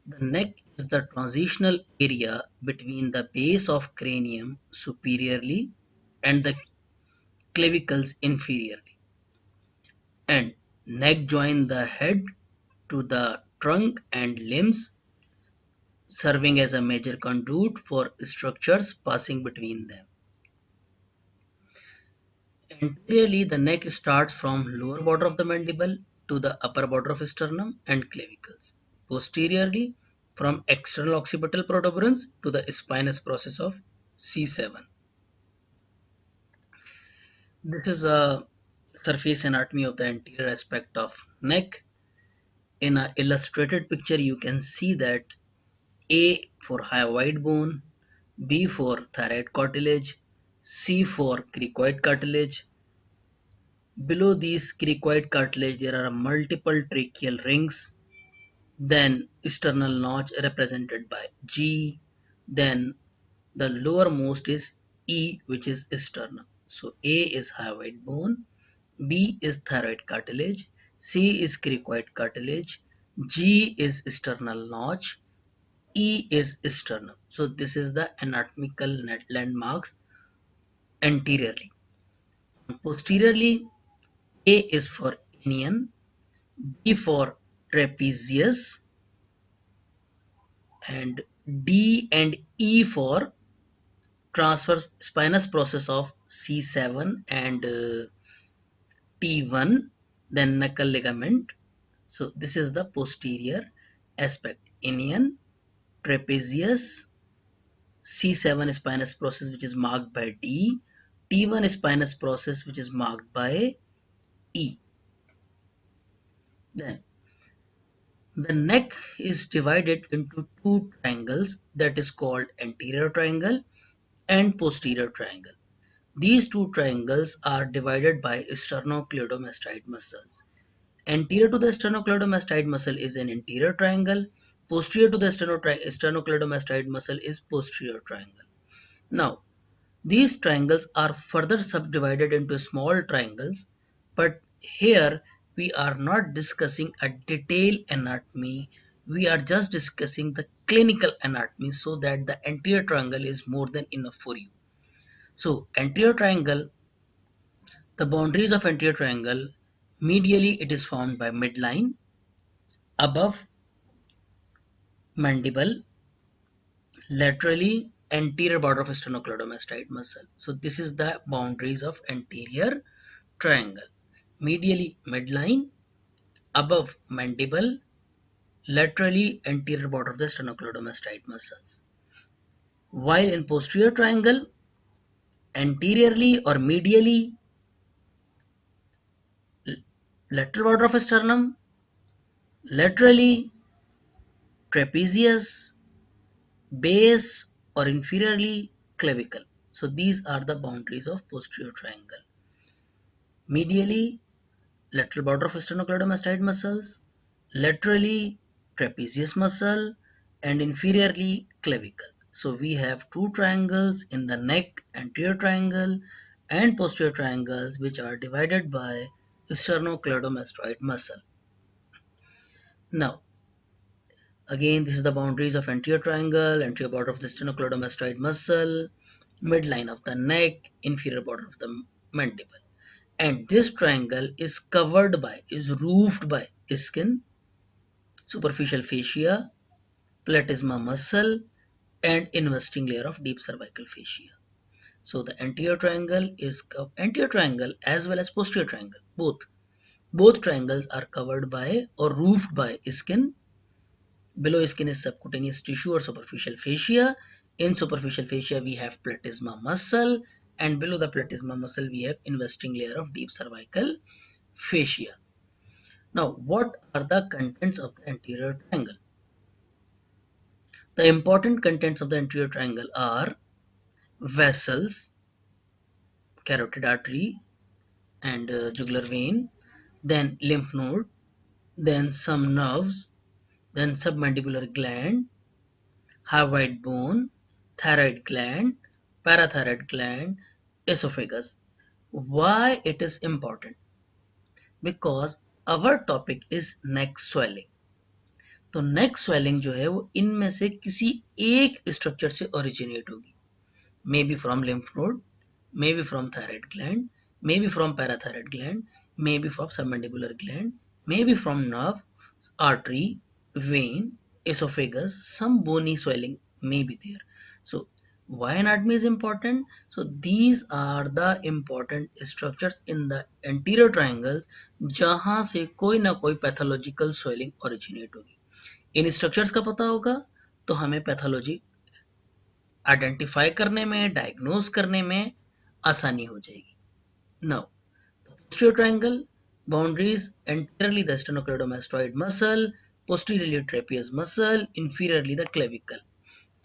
The neck is the transitional area between the base of cranium superiorly and the clavicles inferiorly, and neck join the head to the trunk and limbs, serving as a major conduit for structures passing between them. Anteriorly, the neck starts from lower border of the mandible to the upper border of sternum and clavicles. Posteriorly, from external occipital protuberance to the spinous process of C7. This is a surface anatomy of the anterior aspect of neck. In an illustrated picture, you can see that A for hyoid bone, B for thyroid cartilage, C for cricoid cartilage. Below these cricoid cartilage, there are multiple tracheal rings, then sternal notch represented by G, then the lowermost is E, which is sternum. So A is hyoid bone, B is thyroid cartilage, C is cricoid cartilage, G is sternal notch, E is sternum. So this is the anatomical landmarks anteriorly. Posteriorly, A is for inion, B for trapezius, and D and E for transverse spinous process of C7 and T1, then knuckle ligament. So this is the posterior aspect. Inion, trapezius, C7 spinous process which is marked by D, T1 spinous process which is marked by E. Then the neck is divided into two triangles, that is called anterior triangle and posterior triangle. These two triangles are divided by sternocleidomastoid muscles. Anterior to the sternocleidomastoid muscle is an anterior triangle. Posterior to the sternocleidomastoid muscle is posterior triangle. Now, these triangles are further subdivided into small triangles, but here we are not discussing a detailed anatomy. We are just discussing the clinical anatomy so that the anterior triangle is more than enough for you. So, anterior triangle, the boundaries of anterior triangle, medially it is formed by midline, above mandible, laterally anterior border of sternocleidomastoid muscle. So this is the boundaries of anterior triangle. Medially midline, above mandible, laterally anterior border of the sternocleidomastoid muscles. While in posterior triangle, anteriorly or medially, lateral border of sternum, laterally trapezius, base or inferiorly clavicle. So these are the boundaries of posterior triangle. Medially, lateral border of sternocleidomastoid muscles, laterally trapezius muscle, and inferiorly clavicle. So we have two triangles in the neck, anterior triangle and posterior triangles, which are divided by sternocleidomastoid muscle. Now, again, this is the boundaries of anterior triangle, anterior border of the sternocleidomastoid muscle, midline of the neck, inferior border of the mandible. And this triangle is covered by, is roofed by skin, superficial fascia, platysma muscle, and investing layer of deep cervical fascia. So the anterior triangle is anterior triangle as well as posterior triangle. Both triangles are covered by or roofed by skin. Below skin is subcutaneous tissue or superficial fascia. In superficial fascia we have platysma muscle, and below the platysma muscle we have investing layer of deep cervical fascia. Now, what are the contents of the anterior triangle? The important contents of the anterior triangle are vessels, carotid artery and jugular vein, then lymph node, then some nerves, then submandibular gland, hyoid bone, thyroid gland, parathyroid gland, esophagus. Why it is important? Because our topic is neck swelling. तो नेक swelling जो है वो इनमें से किसी एक structure से originate होगी, may be from lymph node, may be from thyroid gland, may be from parathyroid gland, may be from submandibular gland, may be from nerve, artery, vein, esophagus, some bony swelling may be there. So why anatomy is important? So these are the important structures in the anterior triangles जहां से कोई ना कोई pathological swelling originate होगी। इन structures का पता होगा तो हमें पैथोलॉजी आइडेंटिफाई करने में, डायग्नोज करने में आसानी हो जाएगी। Now, the posterior triangle boundaries anteriorly the sternocleidomastoid muscle, posteriorly trapezius muscle, inferiorly the clavicle,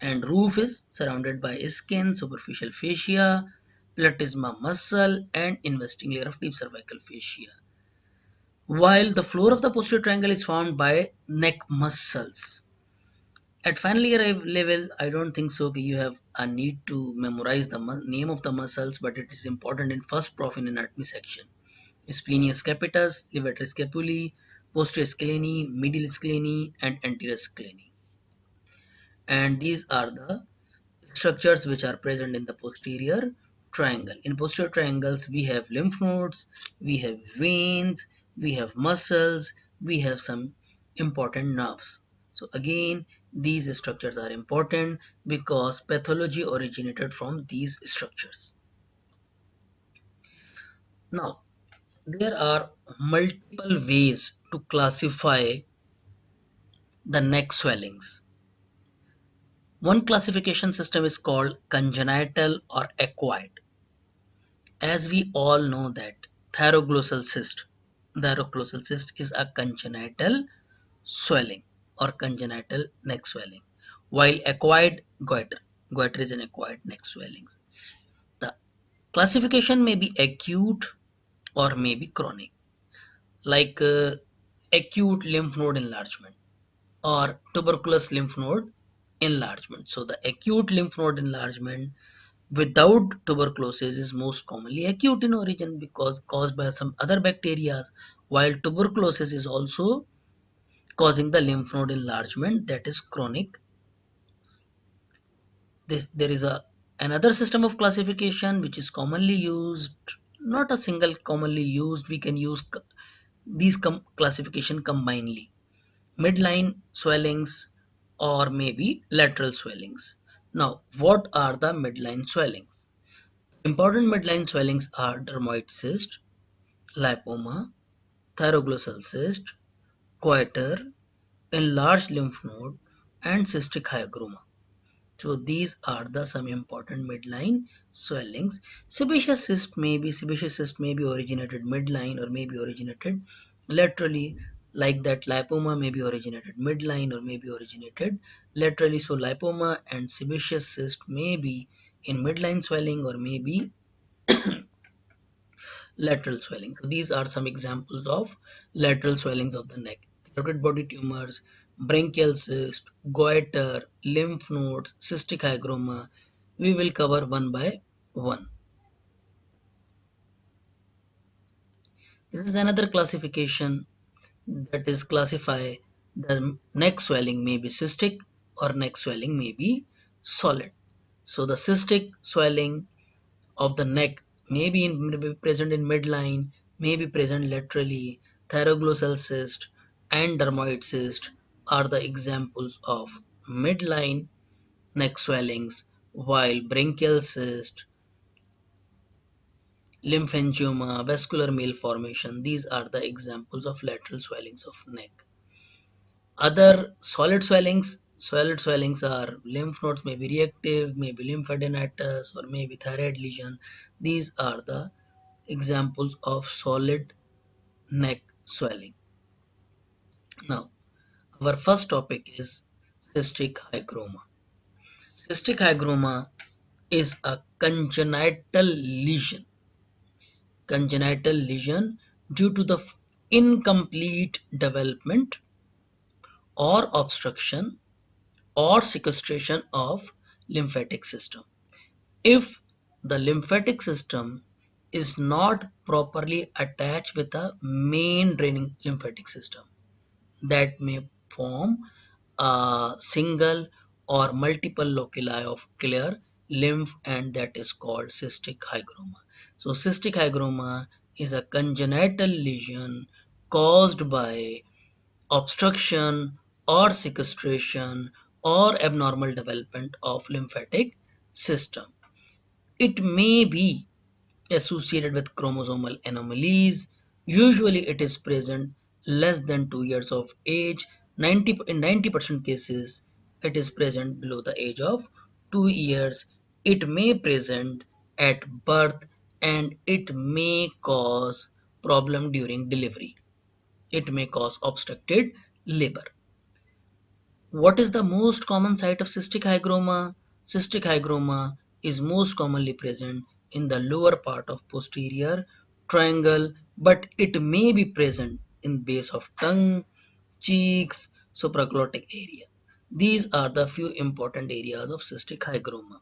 and roof is surrounded by skin, superficial fascia, platysma muscle, and investing layer of deep cervical fascia. While the floor of the posterior triangle is formed by neck muscles. At final year level, I don't think so you have a need to memorize the name of the muscles, but it is important in first prof in anatomy section. Splenius capitis, levator scapulae, posterior scalene, medial scalene, and anterior scalene. And these are the structures which are present in the posterior triangle. In posterior triangles, we have lymph nodes, we have veins, we have muscles, we have some important nerves. So again, these structures are important because pathology originated from these structures. Now, there are multiple ways to classify the neck swellings. One classification system is called congenital or acquired. As we all know that thyroglossal cyst is a congenital swelling or congenital neck swelling, while acquired goiter is an acquired neck swellings. The classification may be acute or may be chronic, like acute lymph node enlargement or tuberculous lymph node enlargement. So the acute lymph node enlargement without tuberculosis is most commonly acute in origin because caused by some other bacteria, while tuberculosis is also causing the lymph node enlargement that is chronic. There is another system of classification which is commonly used, not a single commonly used, we can use these classification combinedly. Midline swellings or maybe lateral swellings. Now, what are the midline swellings? Important midline swellings are dermoid cyst, lipoma, thyroglossal cyst, goiter, enlarged lymph node, and cystic hygroma. So these are the some important midline swellings. Sebaceous cyst may be originated midline or may be originated laterally, like that lipoma may be originated midline or may be originated laterally. So lipoma and sebaceous cyst may be in midline swelling or may be lateral swelling. So these are some examples of lateral swellings of the neck. Carotid body tumors, branchial cyst, goiter, lymph nodes, cystic hygroma. We will cover one by one. There is another classification that is classify the neck swelling may be cystic or neck swelling may be solid. So the cystic swelling of the neck may be present in midline, may be present laterally. Thyroglossal cyst and dermoid cyst are the examples of midline neck swellings, while branchial cyst, lymphangioma, vascular malformation, these are the examples of lateral swellings of neck. Other solid swellings are lymph nodes may be reactive, maybe lymphadenitis or maybe thyroid lesion. These are the examples of solid neck swelling. Now, our first topic is cystic hygroma. Cystic hygroma is a congenital lesion due to the incomplete development or obstruction or sequestration of lymphatic system. If the lymphatic system is not properly attached with the main draining lymphatic system, that may form a single or multiple loculi of clear lymph, and that is called cystic hygroma. So cystic hygroma is a congenital lesion caused by obstruction or sequestration or abnormal development of lymphatic system. It may be associated with chromosomal anomalies. Usually it is present less than 2 years of age. In 90% cases, it is present below the age of 2 years. It may present at birth and it may cause problem during delivery. It may cause obstructed labor. What is the most common site of cystic hygroma? Cystic hygroma is most commonly present in the lower part of posterior triangle, but it may be present in base of tongue, cheeks, supraglottic area. These are the few important areas of cystic hygroma.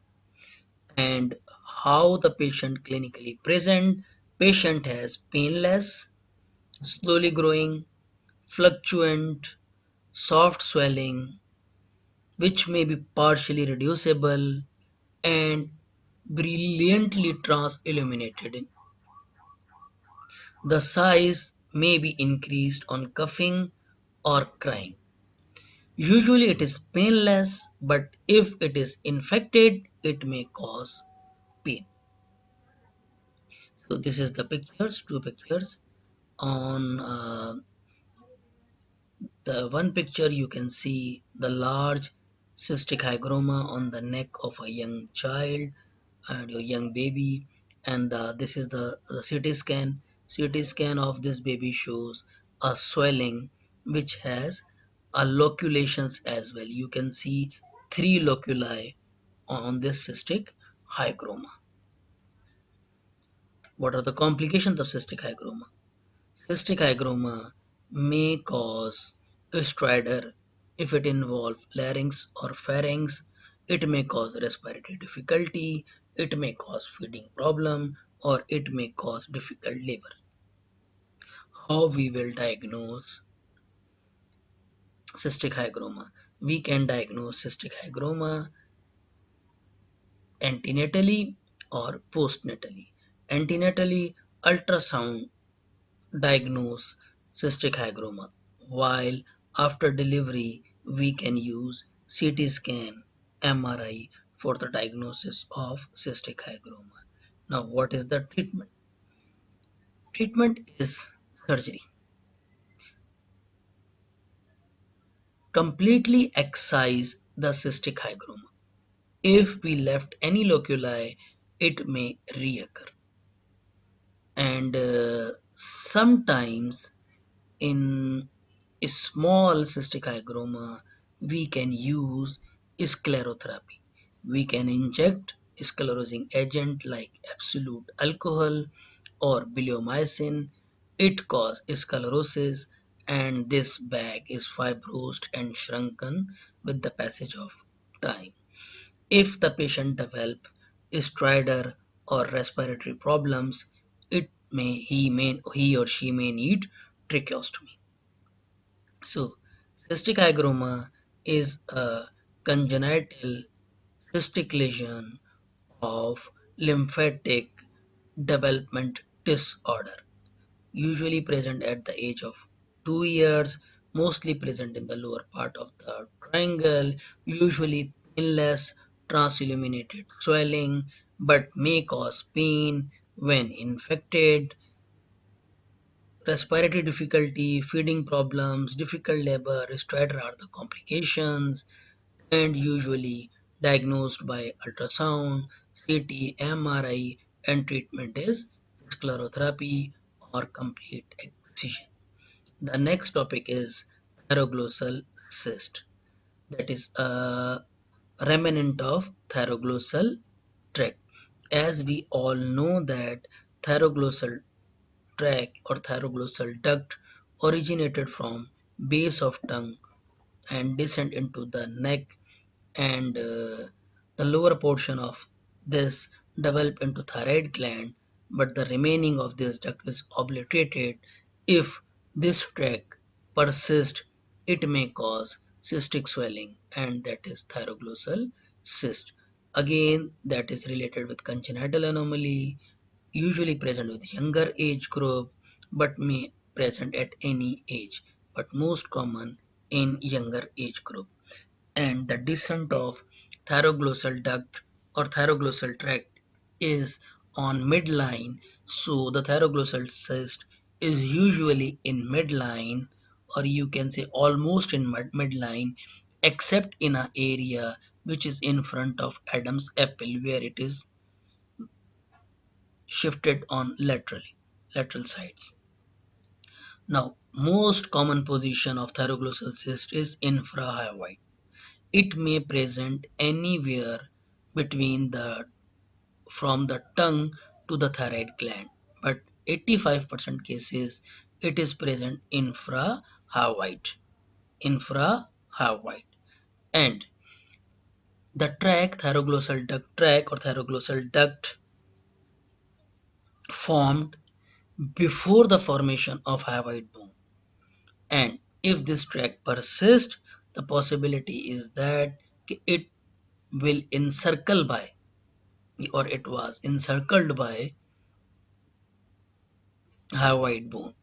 And how the patient clinically present. Patient has painless, slowly growing, fluctuant, soft swelling, which may be partially reducible and brilliantly trans-illuminated. The size may be increased on coughing or crying. Usually it is painless, but if it is infected, it may cause pain. So this is the pictures, two pictures. On the one picture you can see the large cystic hygroma on the neck of a young child and your young baby, and this is the CT scan. CT scan of this baby shows a swelling which has a loculations as well. You can see 3 loculi on this cystic hygroma. What are the complications of cystic hygroma? Cystic hygroma may cause stridor if it involves larynx or pharynx. It may cause respiratory difficulty, it may cause feeding problem, or it may cause difficult labor. How we will diagnose cystic hygroma? We can diagnose cystic hygroma antenatally or postnatally. Antenatally, ultrasound diagnose cystic hygroma, while after delivery we can use CT scan, MRI for the diagnosis of cystic hygroma. Now, what is the treatment? Treatment is surgery. Completely excise the cystic hygroma. If we left any loculi, it may reoccur. And sometimes in a small cystic hygroma, we can use sclerotherapy. We can inject sclerosing agent like absolute alcohol or bleomycin. It causes sclerosis, and this bag is fibrosed and shrunken with the passage of time. If the patient develop stridor or respiratory problems, he or she may need tracheostomy. So, cystic hygroma is a congenital cystic lesion of lymphatic development disorder, usually present at the age of 2 years, mostly present in the lower part of the triangle, usually painless, transilluminated swelling, but may cause pain when infected. Respiratory difficulty, feeding problems, difficult labor, stridor are the complications, and usually diagnosed by ultrasound, CT, MRI, and treatment is sclerotherapy or complete excision. The next topic is thyroglossal cyst, that is a remnant of thyroglossal tract. As we all know that thyroglossal tract or thyroglossal duct originated from base of tongue and descend into the neck, and the lower portion of this develop into thyroid gland, but the remaining of this duct is obliterated. If this tract persists, it may cause cystic swelling, and that is thyroglossal cyst. Again, that is related with congenital anomaly, usually present with younger age group, but may present at any age, but most common in younger age group. And the descent of thyroglossal duct or thyroglossal tract is on midline, so the thyroglossal cyst is usually in midline, or you can say almost in midline, except in an area which is in front of Adam's apple where it is shifted on lateral sides. Now, most common position of thyroglossal cyst is infrahyoid. It may present anywhere between the from the tongue to the thyroid gland, but 85% cases it is present infrahyoid. And the thyroglossal duct formed before the formation of hyoid bone. And if this tract persists, the possibility is that it will encircle by, or it was encircled by, hyoid bone.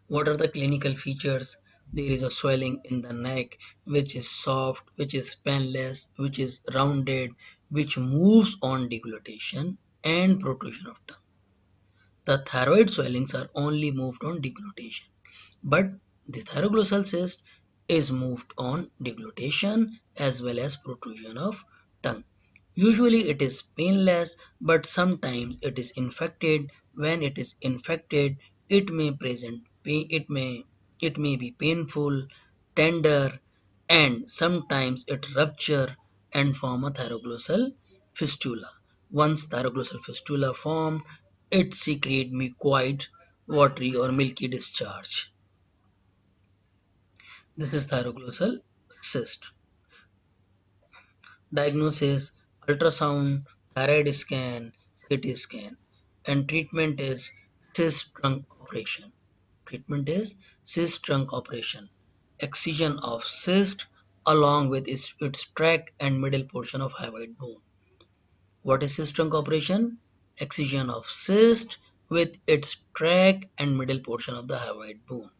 What are the clinical features? There is a swelling in the neck which is soft, which is painless, which is rounded, which moves on deglutition and protrusion of tongue. The thyroid swellings are only moved on deglutition, but the thyroglossal cyst is moved on deglutition as well as protrusion of tongue. Usually it is painless, but sometimes it is infected. When it is infected, it may present pain, it may be painful, tender, and sometimes it rupture and form a thyroglossal fistula. Once thyroglossal fistula formed, it secrete mucoid, watery or milky discharge. This is thyroglossal cyst. Diagnosis: ultrasound, thyroid scan, CT scan, and treatment is cyst trunk operation. Treatment is cyst trunk operation. Excision of cyst along with its tract and middle portion of hyoid bone. What is cyst trunk operation? Excision of cyst with its tract and middle portion of the hyoid bone.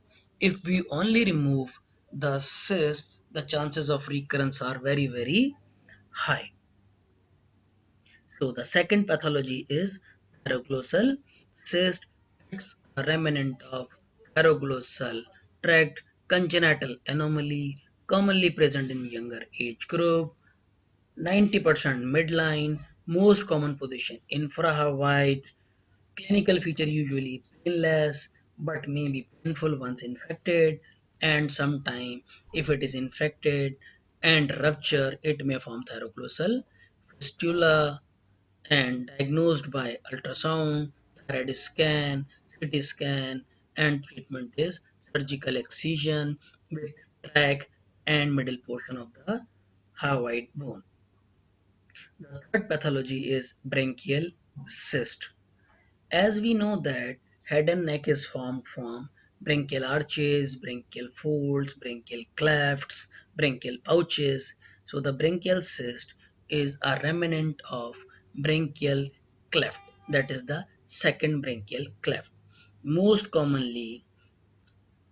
If we only remove the cyst, the chances of recurrence are very, very high. So the second pathology is thyroglossal cyst. It's a remnant of thyroglossal tract congenital anomaly commonly present in younger age group. 90% midline, most common position infrahyoid. Clinical feature usually painless but may be painful once infected, and sometime if it is infected and rupture, it may form thyroglossal fistula, and diagnosed by ultrasound, thyroid scan, CT scan, and treatment is surgical excision with tract and middle portion of the hyoid bone. The third pathology is branchial cyst. As we know that head and neck is formed from branchial arches, branchial folds, branchial clefts, branchial pouches. So the branchial cyst is a remnant of branchial cleft. That is the second branchial cleft. Most commonly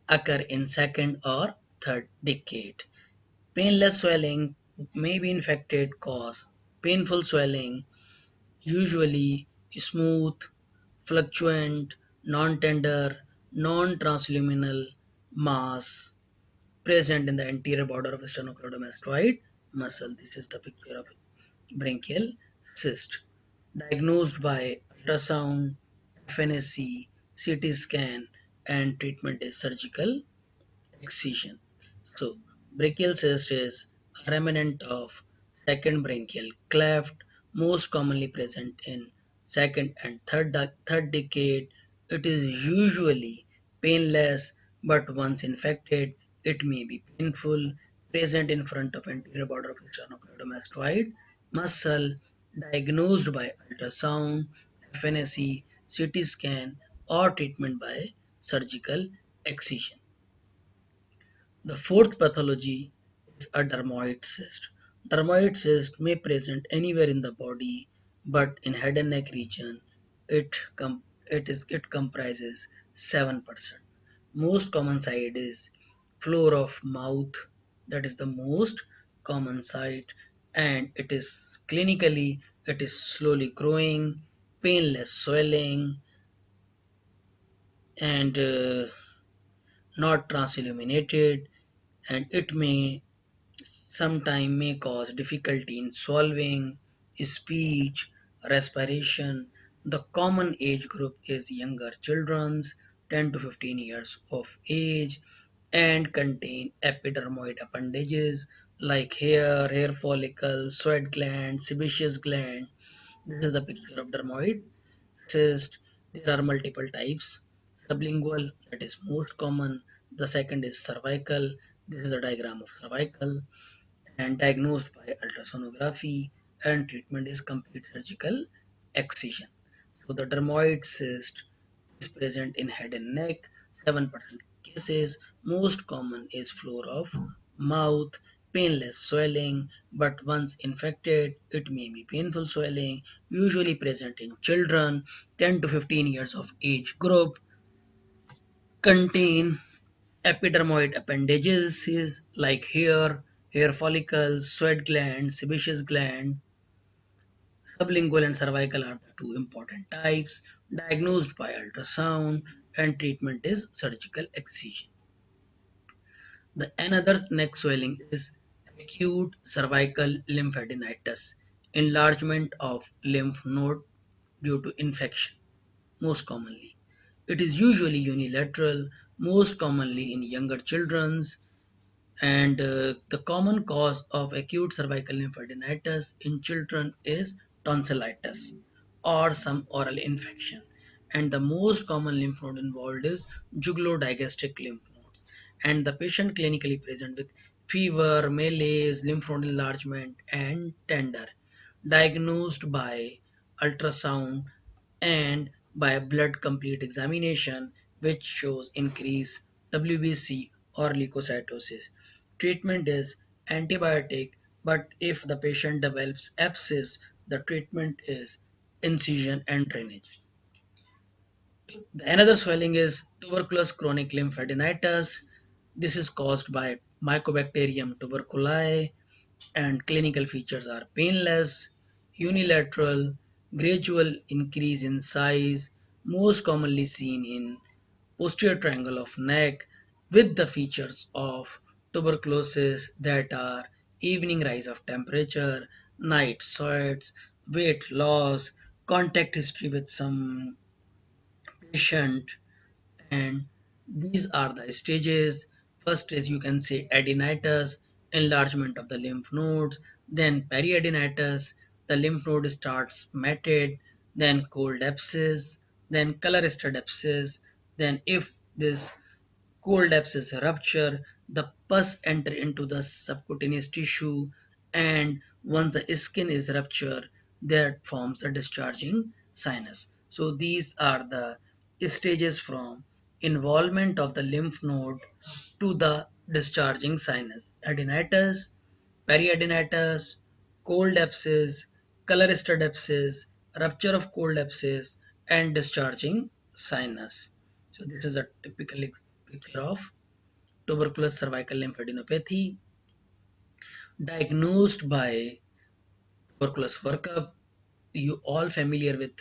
occur in second or third decade. Painless swelling may be infected cause painful swelling, usually smooth, fluctuant, non-tender, non-transluminal mass present in the anterior border of sternocleidomastoid muscle. This is the picture of branchial cyst. Diagnosed by ultrasound, FNAC, CT scan, and treatment is surgical excision. So, brachial cyst is a remnant of second branchial cleft, most commonly present in second and third decade. It is usually painless, but once infected, it may be painful. Present in front of anterior border of sternocleidomastoid muscle. Diagnosed by ultrasound, FNAC, CT scan, or treatment by surgical excision. The fourth pathology is a dermoid cyst. Dermoid cyst may present anywhere in the body, but in head and neck region, it it comprises 7%. Most common site is floor of mouth, that is the most common site, and it is slowly growing, painless swelling, and not transilluminated, and it may sometime may cause difficulty in swallowing, speech, respiration. The common age group is younger children's 10 to 15 years of age and contain epidermoid appendages like hair follicles, sweat gland, sebaceous gland. This is the picture of dermoid cyst. There are multiple types. Sublingual, that is most common. The second is cervical. This is a diagram of cervical, and diagnosed by ultrasonography, and treatment is complete surgical excision. So the dermoid cyst is present in head and neck, 7% cases. Most common is floor of mouth, painless swelling, but once infected, it may be painful swelling, usually present in children, 10 to 15 years of age group, contain epidermoid appendages is like hair follicles, sweat gland, sebaceous gland. Sublingual and cervical are the two important types, diagnosed by ultrasound, and treatment is surgical excision. The another neck swelling is acute cervical lymphadenitis, enlargement of lymph node due to infection, most commonly. It is usually unilateral, most commonly in younger children's, and the common cause of acute cervical lymphadenitis in children is tonsillitis or some oral infection. And the most common lymph node involved is jugular-digastric lymph nodes. And the patient clinically present with fever, malaise, lymph node enlargement, and tender, diagnosed by ultrasound and by a blood complete examination which shows increased WBC or leukocytosis. Treatment is antibiotic, but if the patient develops abscess, the treatment is incision and drainage. Another swelling is tuberculous chronic lymphadenitis. This is caused by Mycobacterium tuberculosis, and clinical features are painless, unilateral, gradual increase in size, most commonly seen in posterior triangle of neck, with the features of tuberculosis that are evening rise of temperature, night sweats, weight loss, contact history with some patient, and these are the stages. First is, you can say, adenitis, enlargement of the lymph nodes, then periadenitis, the lymph node starts matted, then cold abscess, then coloristed abscess, then if this cold abscess rupture, the pus enter into the subcutaneous tissue, and once the skin is ruptured, that forms a discharging sinus. So these are the stages from involvement of the lymph node to the discharging sinus: adenitis, periadenitis, cold abscess, coloristed abscess, rupture of cold abscess, and discharging sinus. So this is a typical picture of tuberculous cervical lymphadenopathy, diagnosed by tuberculous workup. You all familiar with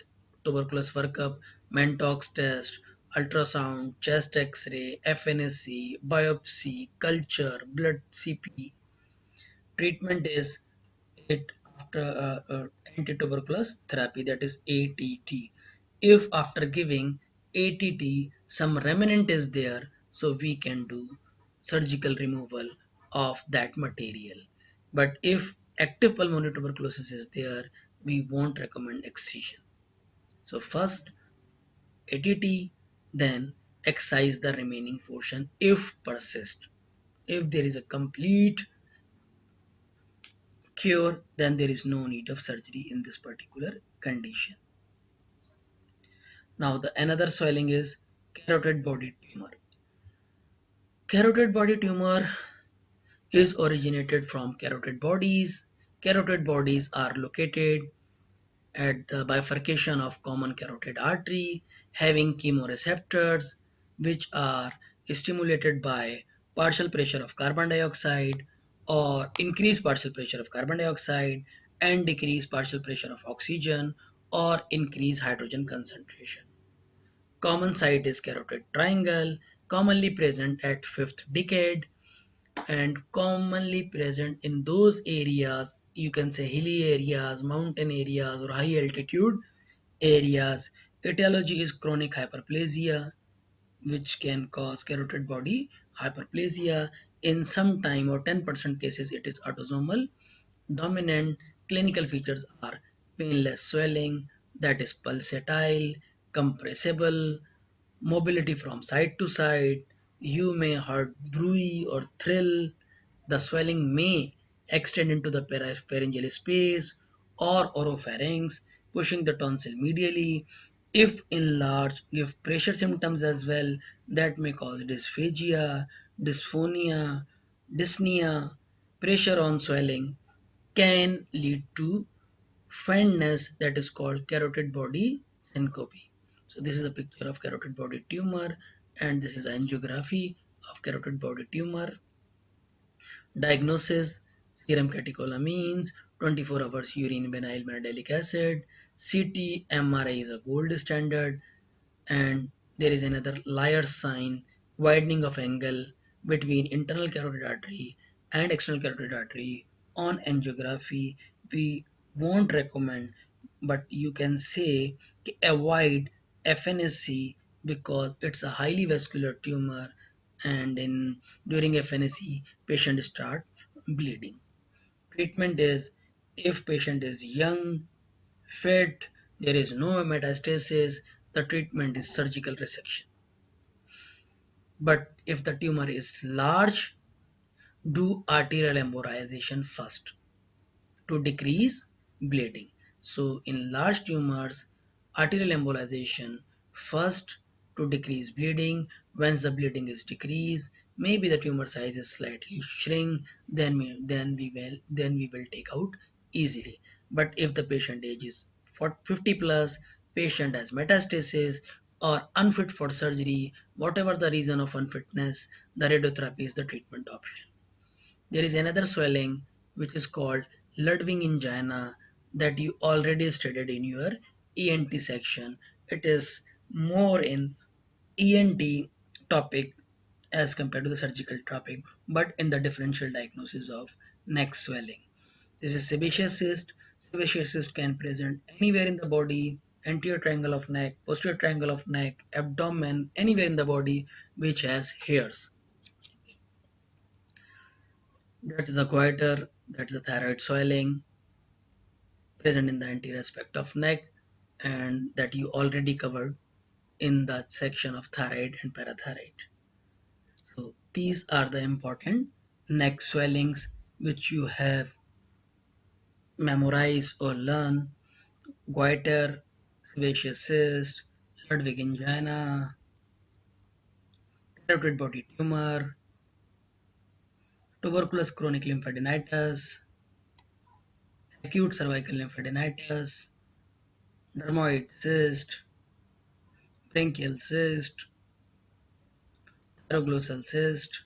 tuberculous workup, Mantox test, ultrasound, chest X-ray, FNSC, biopsy, culture, blood CP. Treatment is it after anti-tuberculous therapy, that is ATT. If after giving ATT some remnant is there, so we can do surgical removal of that material. But if active pulmonary tuberculosis is there, we won't recommend excision. So first ATT, then excise the remaining portion if persist. If there is a complete cure, then there is no need of surgery in this particular condition. Now the another swelling is carotid body tumor. Carotid body tumor is originated from carotid bodies. Carotid bodies are located at the bifurcation of common carotid artery, having chemoreceptors which are stimulated by partial pressure of carbon dioxide or increased partial pressure of carbon dioxide and decreased partial pressure of oxygen or increased hydrogen concentration. Common site is carotid triangle, commonly present at fifth decade and commonly present in those areas, you can say hilly areas, mountain areas or high altitude areas. Etiology is chronic hyperplasia which can cause carotid body hyperplasia. In some time or 10% cases it is autosomal dominant. Clinical features are painless swelling that is pulsatile, compressible, mobility from side to side. You may hear bruit or thrill. The swelling may extend into the pharyngeal space or oropharynx, pushing the tonsil medially. If enlarged, give pressure symptoms as well that may cause dysphagia, dysphonia, dyspnea. Pressure on swelling can lead to faintness that is called carotid body syncope. So this is a picture of carotid body tumor and this is angiography of carotid body tumor. Diagnosis: serum catecholamines, 24 hours urine vinyl mandelic acid, CT MRI is a gold standard, and there is another liar sign, widening of angle between internal carotid artery and external carotid artery. On angiography we won't recommend, but you can say avoid FNSC because it's a highly vascular tumor and in during FNSC patient start bleeding. Treatment is: if patient is young, fit, there is no metastasis, the treatment is surgical resection. But if the tumor is large, do arterial embolization first to decrease bleeding. So in large tumors, arterial embolization first to decrease bleeding. Once the bleeding is decreased, maybe the tumor size is slightly shrink, then we will take out easily. But if the patient age is 50 plus, patient has metastasis or unfit for surgery, whatever the reason of unfitness, the radiotherapy is the treatment option. There is another swelling which is called Ludwig angina that you already studied in your ENT section. It is more in ENT topic as compared to the surgical topic, but in the differential diagnosis of neck swelling. There is sebaceous cyst. Sebaceous cyst can present anywhere in the body, anterior triangle of neck, posterior triangle of neck, abdomen, anywhere in the body which has hairs. That is a goiter, that is a thyroid swelling present in the anterior aspect of neck and that you already covered in that section of thyroid and parathyroid. So these are the important neck swellings which you have memorized or learned: goiter, sebaceous cyst, Ludwig angina, carotid body tumor, tuberculous chronic lymphadenitis, acute cervical lymphadenitis, dermoid cyst, branchial cyst, thyroglossal cyst,